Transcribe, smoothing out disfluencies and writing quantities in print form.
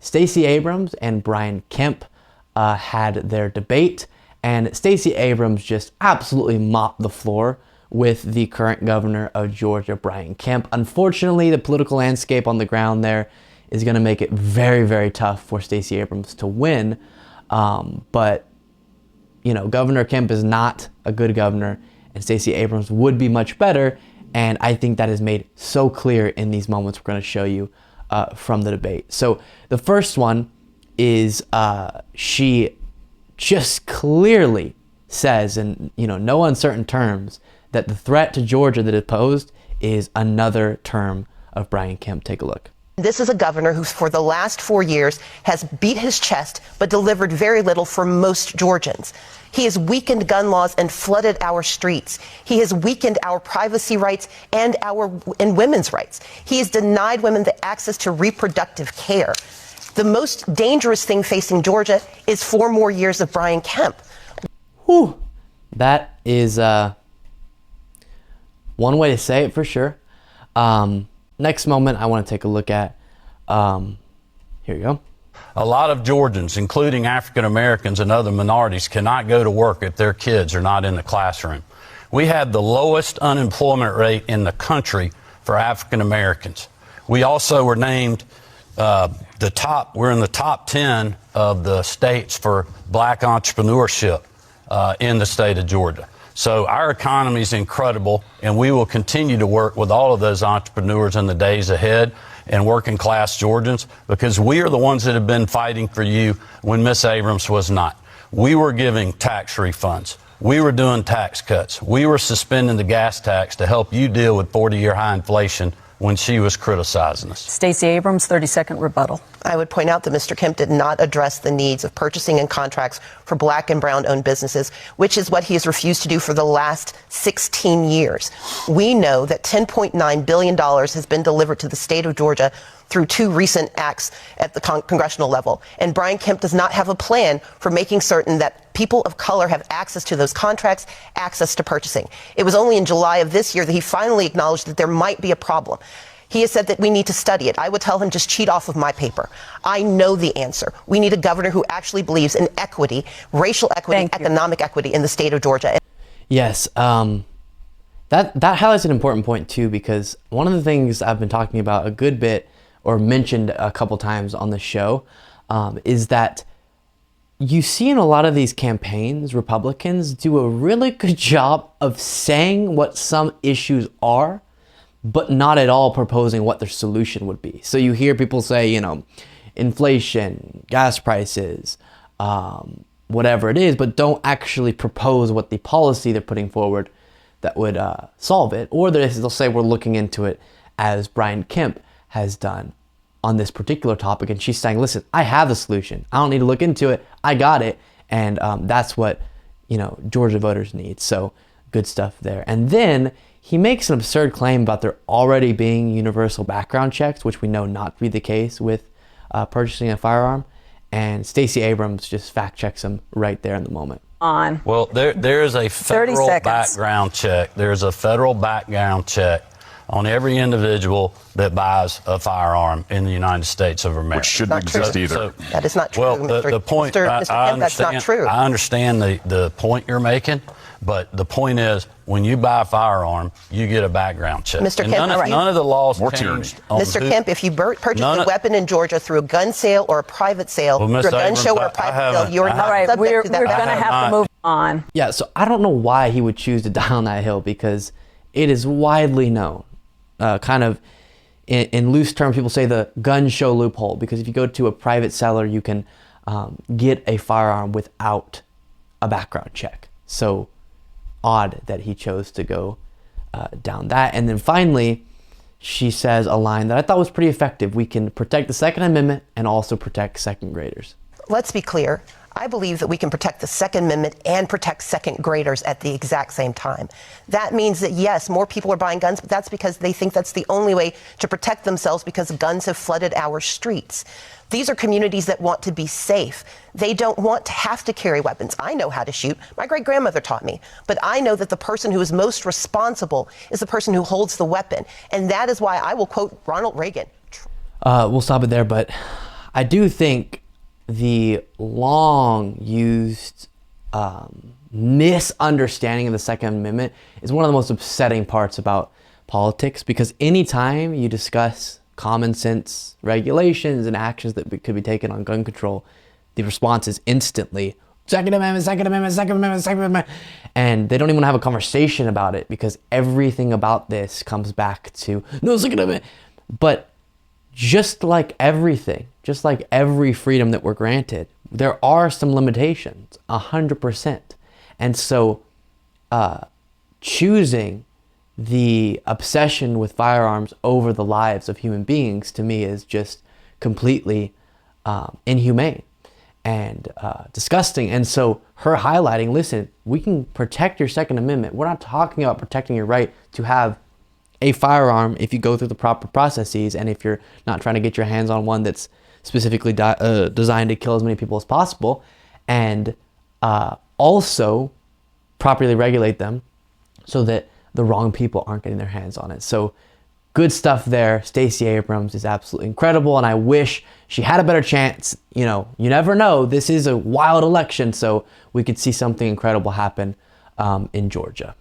Stacey Abrams and Brian Kemp had their debate, and Stacey Abrams just absolutely mopped the floor with the current governor of Georgia, Brian Kemp. Unfortunately, the political landscape on the ground there is going to make it very, very tough for Stacey Abrams to win. But, you know, Governor Kemp is not a good governor, and Stacey Abrams would be much better. And I think that is made so clear in these moments we're going to show you from the debate. So the first one is she just clearly says, in no uncertain terms, that the threat to Georgia that it posed is another term of Brian Kemp. Take a look. This is a governor who, for the last 4 years, has beat his chest but delivered very little for most Georgians. He has weakened gun laws and flooded our streets. He has weakened our privacy rights and women's rights. He has denied women the access to reproductive care. The most dangerous thing facing Georgia is 4 more years of Brian Kemp. Whew. That is one way to say it for sure. Next moment I want to take a look at, here you go. A lot of Georgians, including African Americans and other minorities, cannot go to work if their kids are not in the classroom. We have the lowest unemployment rate in the country for African Americans. We also were named we're in the top 10 of the states for black entrepreneurship in the state of Georgia. So our economy is incredible, and we will continue to work with all of those entrepreneurs in the days ahead and working class Georgians, because we are the ones that have been fighting for you when Miss Abrams was not. We were giving tax refunds. We were doing tax cuts. We were suspending the gas tax to help you deal with 40-year high inflation when she was criticizing us. Stacey Abrams, 30-second rebuttal. I would point out that Mr. Kemp did not address the needs of purchasing and contracts for black and brown owned businesses, which is what he has refused to do for the last 16 years. We know that $10.9 billion has been delivered to the state of Georgia through 2 recent acts at the congressional level. And Brian Kemp does not have a plan for making certain that people of color have access to those contracts, access to purchasing. It was only in July of this year that he finally acknowledged that there might be a problem. He has said that we need to study it. I would tell him, just cheat off of my paper. I know the answer. We need a governor who actually believes in equity, racial equity, economic equity in the state of Georgia. Yes, that highlights an important point too, because one of the things I've been talking about a good bit, or mentioned a couple times on the show, is that you see in a lot of these campaigns, Republicans do a really good job of saying what some issues are, but not at all proposing what their solution would be. So you hear people say, inflation, gas prices, whatever it is, but don't actually propose what the policy they're putting forward that would solve it. Or they'll say we're looking into it, as Brian Kemp has done on this particular topic. And she's saying, listen, I have the solution. I don't need to look into it. I got it. And that's what, Georgia voters need. So good stuff there. And then he makes an absurd claim about there already being universal background checks, which we know not to be the case with purchasing a firearm. And Stacey Abrams just fact checks him right there in the moment. Well, there is a federal background check. There's a federal background check on every individual that buys a firearm in the United States of America. Which shouldn't exist either. That is not true. Well, the point, Mr. Kemp, that's not true. I understand the point you're making, but the point is, when you buy a firearm, you get a background check. Mr. Kemp, none of the laws changed. Mr. Kemp, if you purchase a weapon in Georgia through a gun sale or a private sale, through a gun show or a private sale, you're not subject to that. We're going to have to move on. Yeah, so I don't know why he would choose to die on that hill, because it is widely known, kind of in loose terms, people say the gun show loophole, because if you go to a private seller, you can get a firearm without a background check. So odd that he chose to go down that. And then finally, she says a line that I thought was pretty effective. We can protect the Second Amendment and also protect second graders. Let's be clear. I believe that we can protect the Second Amendment and protect second graders at the exact same time. That means that, yes, more people are buying guns, but that's because they think that's the only way to protect themselves, because guns have flooded our streets. These are communities that want to be safe. They don't want to have to carry weapons. I know how to shoot. My great-grandmother taught me. But I know that the person who is most responsible is the person who holds the weapon. And that is why I will quote Ronald Reagan. We'll stop it there, but I do think the long used misunderstanding of the Second Amendment is one of the most upsetting parts about politics, because anytime you discuss common sense regulations and actions that could be taken on gun control, the response is instantly Second Amendment, Second Amendment, Second Amendment, Second Amendment. And they don't even have a conversation about it, because everything about this comes back to no Second Amendment. But just like everything, just like every freedom that we're granted, there are some limitations, 100%. And so choosing the obsession with firearms over the lives of human beings, to me, is just completely inhumane and disgusting. And so her highlighting, listen, we can protect your Second Amendment. We're not talking about protecting your right to have a firearm if you go through the proper processes, and if you're not trying to get your hands on one that's specifically designed to kill as many people as possible, and also properly regulate them so that the wrong people aren't getting their hands on it. So good stuff there. Stacey Abrams is absolutely incredible, and I wish she had a better chance. You know, you never know. This is a wild election, so we could see something incredible happen in Georgia.